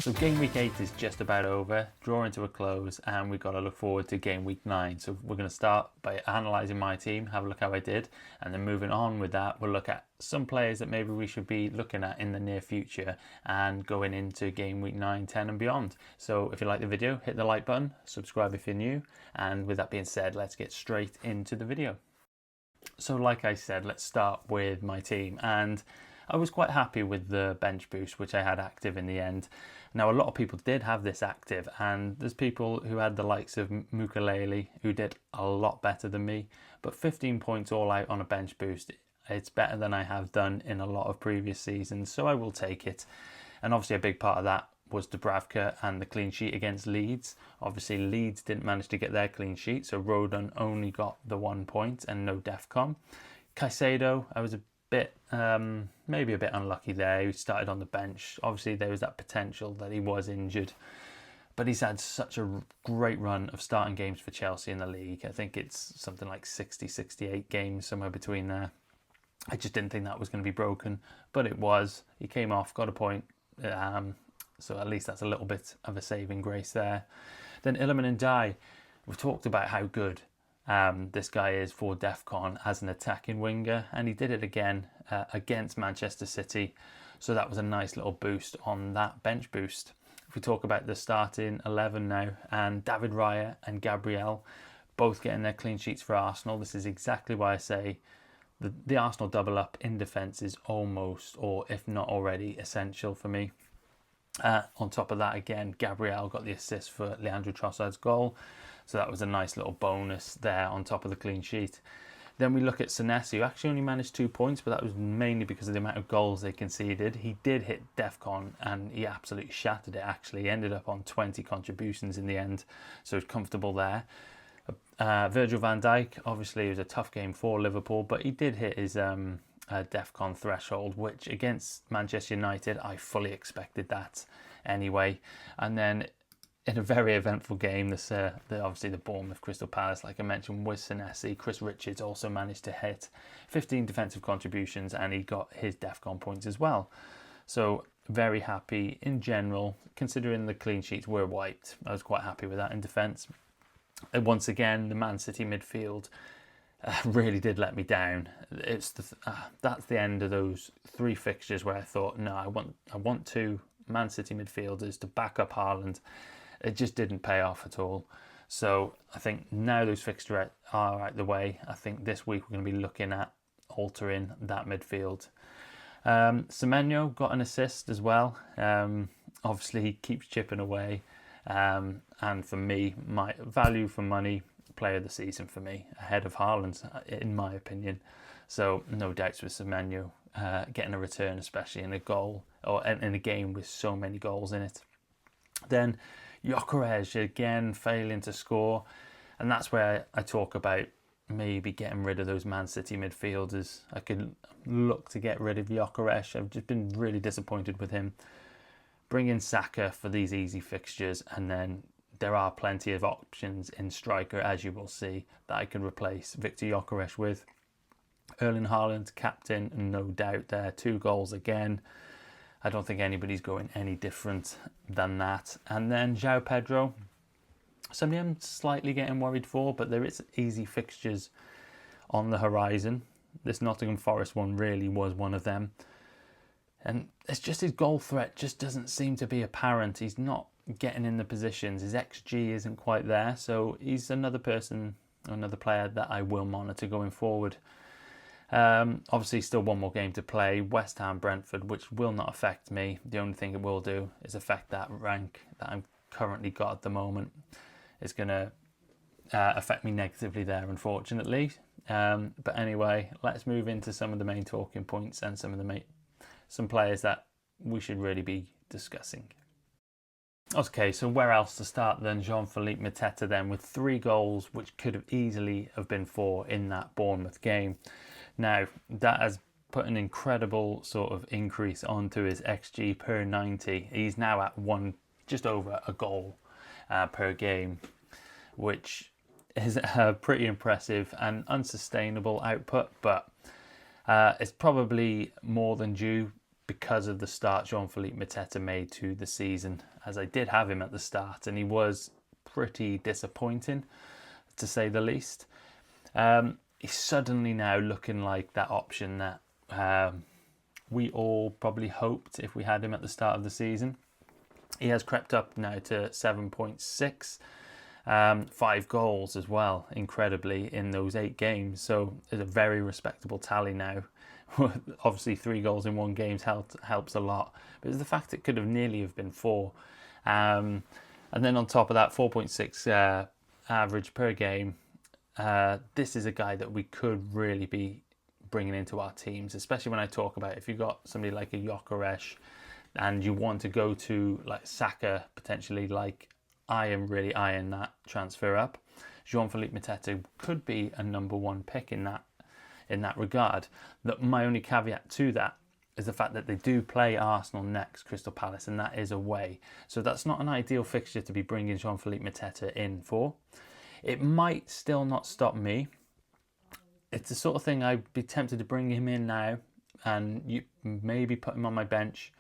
So game week 8 is just about over, drawing to a close, and we've got to look forward to game week 9. So we're going to start by analysing my team, have a look how I did, and then moving on with that, we'll look at some players that maybe we should be looking at in the near future and going into game week 9, 10 and beyond. So if you like the video, hit the like button, subscribe if you're new, and with that being said, let's get straight into the video. So like I said, let's start with my team, and I was quite happy with the bench boost which I had active in the end. Now a lot of people did have this active, and there's people who had the likes of Mukalele who did a lot better than me, but 15 points all out on a bench boost, it's better than I have done in a lot of previous seasons, so I will take it. And obviously a big part of that was Dubravka and the clean sheet against Leeds. Obviously Leeds didn't manage to get their clean sheet, so Rodon only got the 1 point and no DEFCON. Caicedo, I was a bit maybe a bit unlucky there. He started on the bench. Obviously there was that potential that he was injured, but he's had such a great run of starting games for Chelsea in the league. I think it's something like 68 games, somewhere between there. I just didn't think that was going to be broken, but it was. He came off, got a point, so at least that's a little bit of a saving grace there. Then Iliman Ndiaye, we've talked about how good this guy is for DEFCON as an attacking winger, and he did it again against Manchester City, so that was a nice little boost on that bench boost. If we talk about the starting 11 now, and David Raya and Gabriel both getting their clean sheets for Arsenal, this is exactly why I say the Arsenal double up in defence is almost, or if not already, essential for me. On top of that, again, Gabriel got the assist for Leandro Trossard's goal, so that was a nice little bonus there on top of the clean sheet. Then we look at Senesi, who actually only managed 2 points, but that was mainly because of the amount of goals they conceded. He did hit DEFCON and he absolutely shattered it actually. He ended up on 20 contributions in the end, so it's comfortable there. Virgil van Dijk, obviously it was a tough game for Liverpool, but he did hit his DEFCON threshold, which against Manchester United, I fully expected that anyway. And then in a very eventful game, obviously the Bournemouth Crystal Palace, like I mentioned, with Senesi, Chris Richards also managed to hit 15 defensive contributions, and he got his DEFCON points as well. So very happy in general, considering the clean sheets were wiped. I was quite happy with that in defence. And once again, the Man City midfield really did let me down. It's that's the end of those 3 fixtures where I thought, no, I want 2 Man City midfielders to back up Haaland. It just didn't pay off at all. So I think now those fixtures are out the way, I think this week we're going to be looking at altering that midfield. Semenyo got an assist as well. Obviously he keeps chipping away. And for me, my value for money player of the season for me, ahead of Haaland, in my opinion. So no doubts with Semenyo getting a return, especially in a goal or in a game with so many goals in it. Then Gyokeres again failing to score, and that's where I talk about maybe getting rid of those Man City midfielders. I could look to get rid of Gyokeres. I've just been really disappointed with him. Bring in Saka for these easy fixtures, and then there are plenty of options in striker, as you will see, that I can replace Victor Gyokeres with. Erling Haaland, captain, no doubt there. 2 goals again. I don't think anybody's going any different than that. And then João Pedro, somebody I'm slightly getting worried for, but there is easy fixtures on the horizon. This Nottingham Forest one really was one of them. And it's just his goal threat just doesn't seem to be apparent. He's not getting in the positions. His XG isn't quite there. So he's another player that I will monitor going forward. Obviously still 1 more game to play. West Ham, Brentford, which will not affect me. The only thing it will do is affect that rank that I'm currently got at the moment. It's going to affect me negatively there, unfortunately. But anyway, let's move into some of the main talking points and some players that we should really be discussing. Okay, so where else to start than Jean-Philippe Mateta then, with 3 goals, which could have easily have been 4 in that Bournemouth game. Now, that has put an incredible sort of increase onto his XG per 90. He's now at just over a goal per game, which is a pretty impressive and unsustainable output, but it's probably more than due because of the start Jean-Philippe Mateta made to the season, as I did have him at the start and he was pretty disappointing, to say the least. He's suddenly now looking like that option that we all probably hoped if we had him at the start of the season. He has crept up now to 7.6, 5 goals as well, incredibly, in those 8 games. So it's a very respectable tally now. Obviously 3 goals in 1 game helps a lot, but it's the fact it could have nearly have been 4. And then on top of that, 4.6 average per game. This is a guy that we could really be bringing into our teams, especially when I talk about if you've got somebody like a Gyokeres and you want to go to like Saka, potentially, like I am really eyeing that transfer up. Jean-Philippe Mateta could be a number 1 pick in that regard. That my only caveat to that is the fact that they do play Arsenal next, Crystal Palace, and that is away. So that's not an ideal fixture to be bringing Jean-Philippe Mateta in for. It might still not stop me. It's the sort of thing I'd be tempted to bring him in now and you maybe put him on my bench,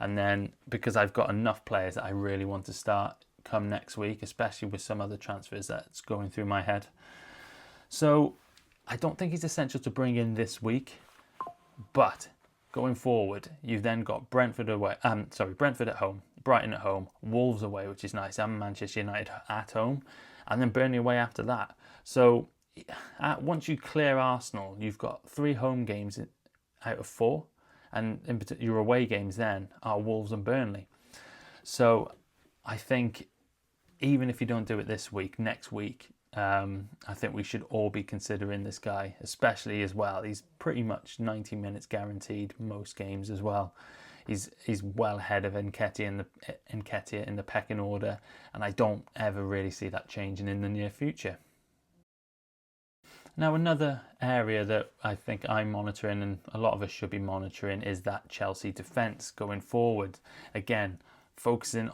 and then because I've got enough players that I really want to start come next week, especially with some other transfers that's going through my head. So I don't think he's essential to bring in this week, but going forward, you've then got Brentford at home, Brighton at home, Wolves away, which is nice, and Manchester United at home, and then Burnley away after that. So once you clear Arsenal, you've got 3 home games out of 4, and in particular, your away games then are Wolves and Burnley. So I think even if you don't do it this week, next week, I think we should all be considering this guy, especially as well. He's pretty much 90 minutes guaranteed most games as well. He's well ahead of Nketiah in the pecking order, and I don't ever really see that changing in the near future. Now, another area that I think I'm monitoring, and a lot of us should be monitoring, is that Chelsea defence going forward. Again, focusing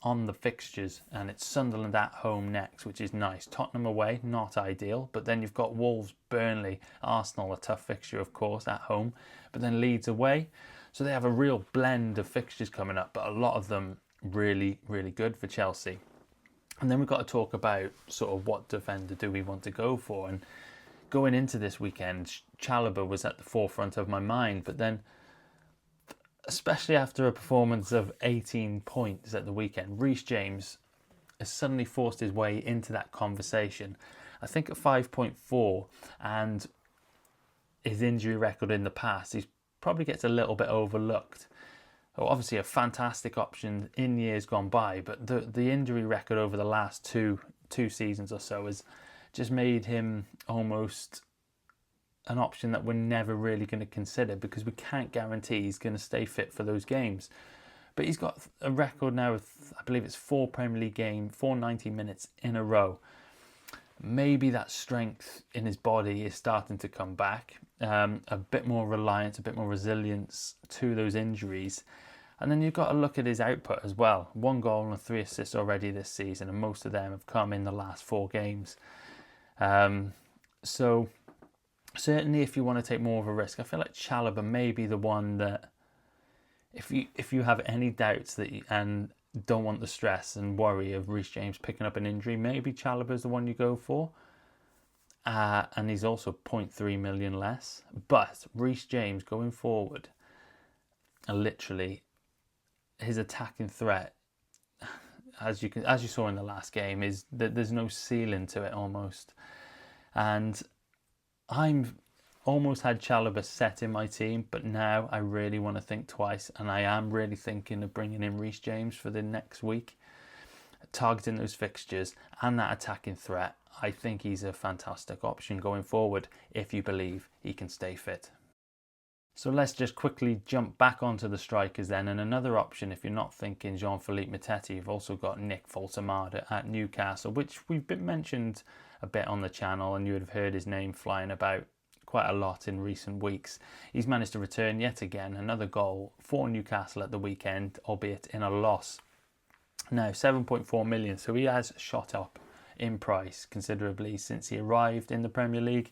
on the fixtures, and it's Sunderland at home next, which is nice. Tottenham away, not ideal, but then you've got Wolves, Burnley, Arsenal, a tough fixture, of course, at home, but then Leeds away. So they have a real blend of fixtures coming up, but a lot of them really, really good for Chelsea. And then we've got to talk about sort of what defender do we want to go for. And going into this weekend, Chalobah was at the forefront of my mind. But then, especially after a performance of 18 points at the weekend, Reece James has suddenly forced his way into that conversation. I think at 5.4 and his injury record in the past, he probably gets a little bit overlooked. Obviously a fantastic option in years gone by, but the injury record over the last two seasons or so has just made him almost an option that we're never really going to consider, because we can't guarantee he's going to stay fit for those games. But he's got a record now of, I believe it's 4 Premier League games, 490 minutes in a row. Maybe that strength in his body is starting to come back. A bit more reliance, a bit more resilience to those injuries. And then you've got to look at his output as well. 1 goal and 3 assists already this season, and most of them have come in the last 4 games. So certainly if you want to take more of a risk, I feel like Chalobah may be the one that, if you have any doubts and don't want the stress and worry of Reece James picking up an injury, maybe Chalobah is the one you go for. And he's also 0.3 million less. But Reece James going forward, literally, his attacking threat, as you saw in the last game, is that there's no ceiling to it almost. And I'm almost had Chalobah set in my team, but now I really want to think twice, and I am really thinking of bringing in Reece James for the next week, targeting those fixtures and that attacking threat. I think he's a fantastic option going forward if you believe he can stay fit. So let's just quickly jump back onto the strikers then. And another option, if you're not thinking Jean-Philippe Mateta, you've also got Nick Foltemade at Newcastle, which we've been mentioned a bit on the channel, and you would have heard his name flying about quite a lot in recent weeks. He's managed to return yet again another goal for Newcastle at the weekend, albeit in a loss. Now 7.4 million, so he has shot up in price considerably since he arrived in the Premier League.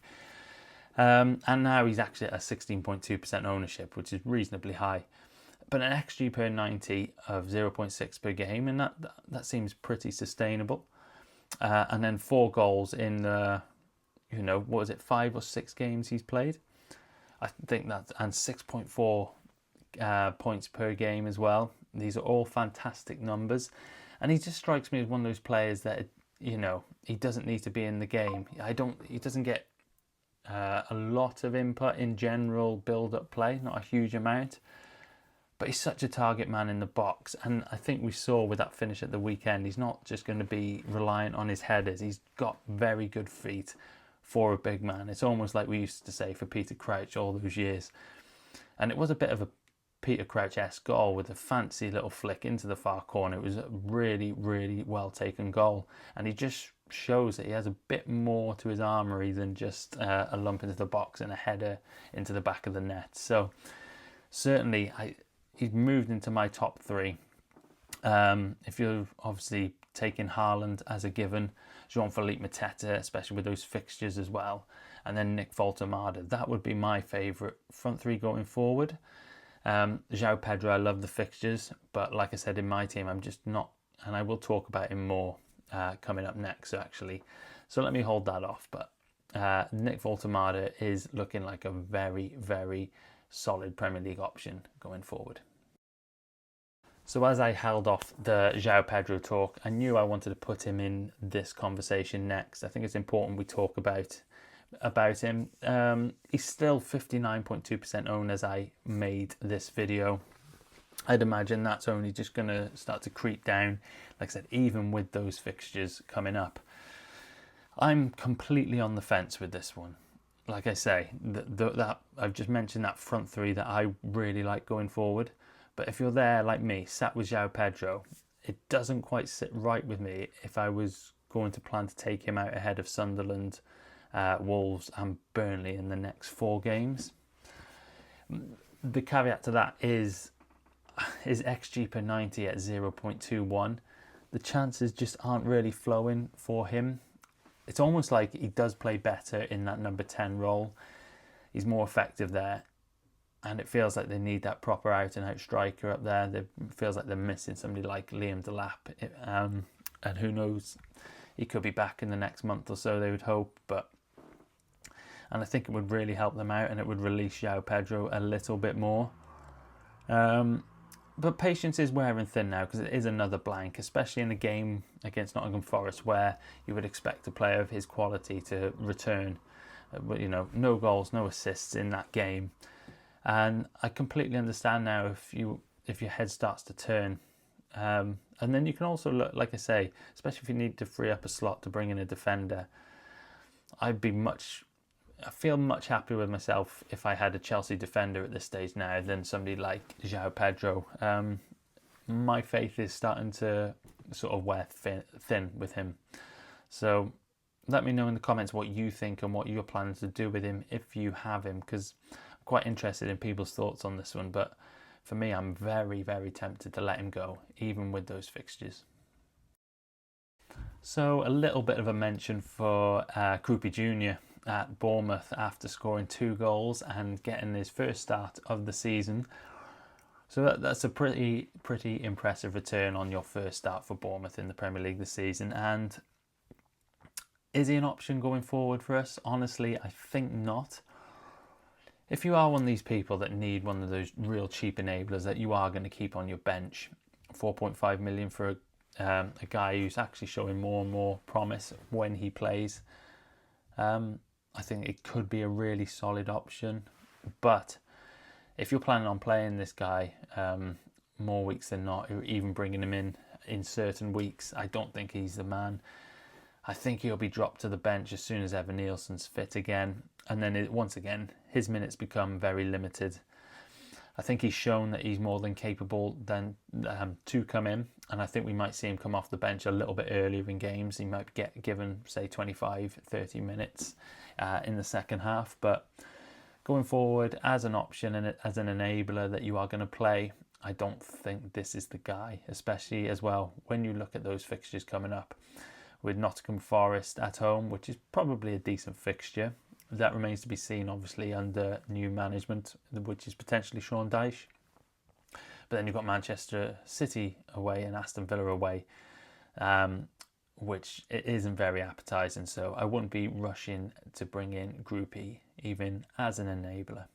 And now he's actually at a 16.2% ownership, which is reasonably high. But an XG per 90 of 0.6 per game, and that seems pretty sustainable. And then 4 goals in what was it, 5 or 6 games he's played. I think that's, and 6.4 points per game as well. These are all fantastic numbers, and he just strikes me as one of those players that he doesn't need to be in the game. He doesn't get a lot of input in general build-up play, not a huge amount. But he's such a target man in the box. And I think we saw with that finish at the weekend, he's not just going to be reliant on his headers. He's got very good feet for a big man. It's almost like we used to say for Peter Crouch all those years. And it was a bit of a Peter Crouch-esque goal with a fancy little flick into the far corner. It was a really, really well taken goal. And he just shows that he has a bit more to his armoury than just a lump into the box and a header into the back of the net. So certainly he's moved into my top 3. If you're obviously taking Haaland as a given, Jean-Philippe Mateta, especially with those fixtures as well, and then Nick Voltemada, that would be my favourite front 3 going forward. João Pedro, I love the fixtures, but like I said, in my team, I'm just not, and I will talk about him more coming up next, actually. So let me hold that off. But Nick Voltemada is looking like a very, very solid Premier League option going forward. So as I held off the João Pedro talk, I knew I wanted to put him in this conversation next. I think it's important we talk about him. He's still 59.2% owned as I made this video. I'd imagine that's only just going to start to creep down, like I said, even with those fixtures coming up. I'm completely on the fence with this one. Like I say, that I've just mentioned that front 3 that I really like going forward. But if you're there like me, sat with João Pedro, it doesn't quite sit right with me if I was going to plan to take him out ahead of Sunderland, Wolves and Burnley in the next 4 games. The caveat to that is XG per 90 at 0.21. The chances just aren't really flowing for him. It's almost like he does play better in that number 10 role. He's more effective there. And it feels like they need that proper out-and-out striker up there. It feels like they're missing somebody like Liam Delap. And who knows, he could be back in the next month or so, they would hope. And I think it would really help them out, and it would release João Pedro a little bit more. But patience is wearing thin now, because it is another blank, especially in a game against Nottingham Forest where you would expect a player of his quality to return. No goals, no assists in that game. And I completely understand now if your head starts to turn. And then you can also look, like I say, especially if you need to free up a slot to bring in a defender, I feel much happier with myself if I had a Chelsea defender at this stage now than somebody like João Pedro. My faith is starting to sort of wear thin with him. So let me know in the comments what you think and what you're planning to do with him if you have him, because I'm quite interested in people's thoughts on this one. But for me, I'm very, very tempted to let him go, even with those fixtures. So a little bit of a mention for Krupi Jr. at Bournemouth after scoring 2 goals and getting his first start of the season. So that's a pretty impressive return on your first start for Bournemouth in the Premier League this season. And is he an option going forward for us? Honestly, I think not. If you are one of these people that need one of those real cheap enablers that you are going to keep on your bench, 4.5 million for a guy who's actually showing more and more promise when he plays, I think it could be a really solid option. But if you're planning on playing this guy more weeks than not, or even bringing him in certain weeks, I don't think he's the man. I think he'll be dropped to the bench as soon as Evan Nielsen's fit again. And then once again, his minutes become very limited. I think he's shown that he's more than capable to come in. And I think we might see him come off the bench a little bit earlier in games. He might get given, say, 25, 30 minutes in the second half. But going forward, as an option and as an enabler that you are going to play, I don't think this is the guy, especially as well when you look at those fixtures coming up with Nottingham Forest at home, which is probably a decent fixture. that remains to be seen, obviously, under new management, which is potentially Sean Dyche. But then you've got Manchester City away and Aston Villa away, which it isn't very appetising. So I wouldn't be rushing to bring in Group E, even as an enabler.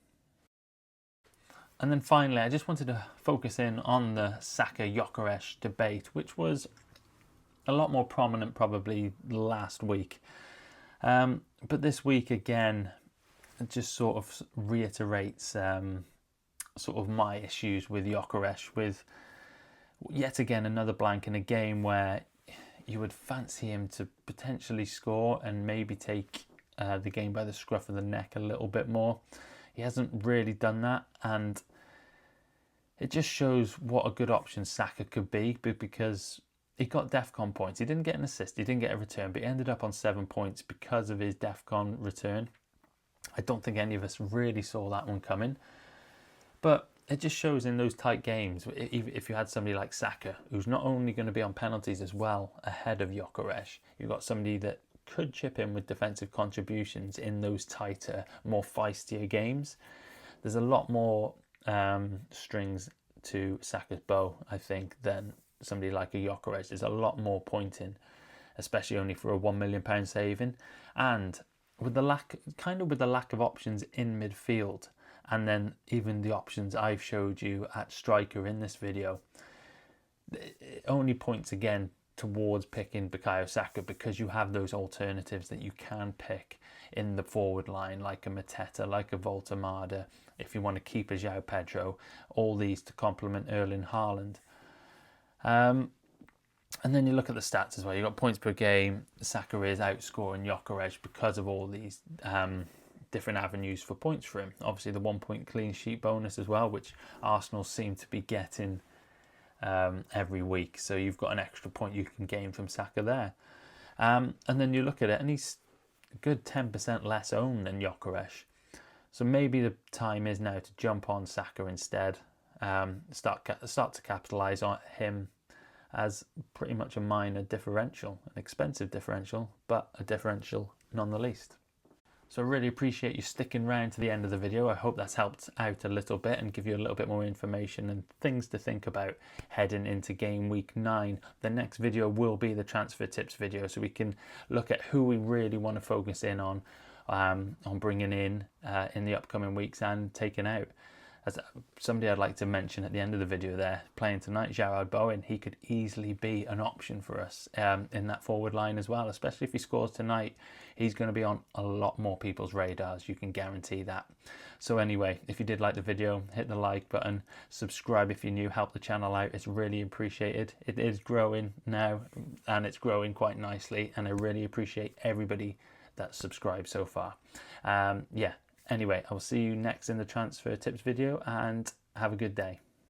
And then finally, I just wanted to focus in on the Saka Gyokeres debate, which was a lot more prominent probably last week. But this week again, it just sort of reiterates sort of my issues with Gyokeres, with yet again another blank in a game where you would fancy him to potentially score and maybe take the game by the scruff of the neck a little bit more. He hasn't really done that, and it just shows what a good option Saka could be, because he got DEFCON points. He didn't get an assist, he didn't get a return, but he ended up on 7 points because of his DEFCON return. I don't think any of us really saw that one coming. But it just shows in those tight games, if you had somebody like Saka, who's not only going to be on penalties as well ahead of Gyokeres, you've got somebody that could chip in with defensive contributions in those tighter, more feistier games. There's a lot more strings to Saka's bow, I think, than somebody like a Gyokeres. There's a lot more pointing, especially only for a £1 million saving, and with the lack of options in midfield, and then even the options I've showed you at striker in this video, it only points again towards picking Bukayo Saka, because you have those alternatives that you can pick in the forward line, like a Mateta, like a Voltemada, if you want to keep a João Pedro, all these to complement Erling Haaland. And then you look at the stats as well. You've got points per game. Saka is outscoring Gyokeres because of all these different avenues for points for him. Obviously the 1 point clean sheet bonus as well, which Arsenal seem to be getting every week. So you've got an extra point you can gain from Saka there. And then you look at it, and he's a good 10% less owned than Gyokeres. So maybe the time is now to jump on Saka instead. Start to capitalise on him as pretty much a minor differential, an expensive differential, but a differential none the least. So I really appreciate you sticking around to the end of the video. I hope that's helped out a little bit and give you a little bit more information and things to think about heading into game week 9. The next video will be the transfer tips video, so we can look at who we really want to focus in on bringing in the upcoming weeks and taking out. As somebody I'd like to mention at the end of the video there, playing tonight, Jarrod Bowen, he could easily be an option for us in that forward line as well, especially if he scores tonight. He's going to be on a lot more people's radars, you can guarantee that. So anyway, if you did like the video, hit the like button, subscribe if you're new, help the channel out, it's really appreciated. It is growing now, and it's growing quite nicely, and I really appreciate everybody that's subscribed so far. Yeah. Anyway, I will see you next in the transfer tips video, and have a good day.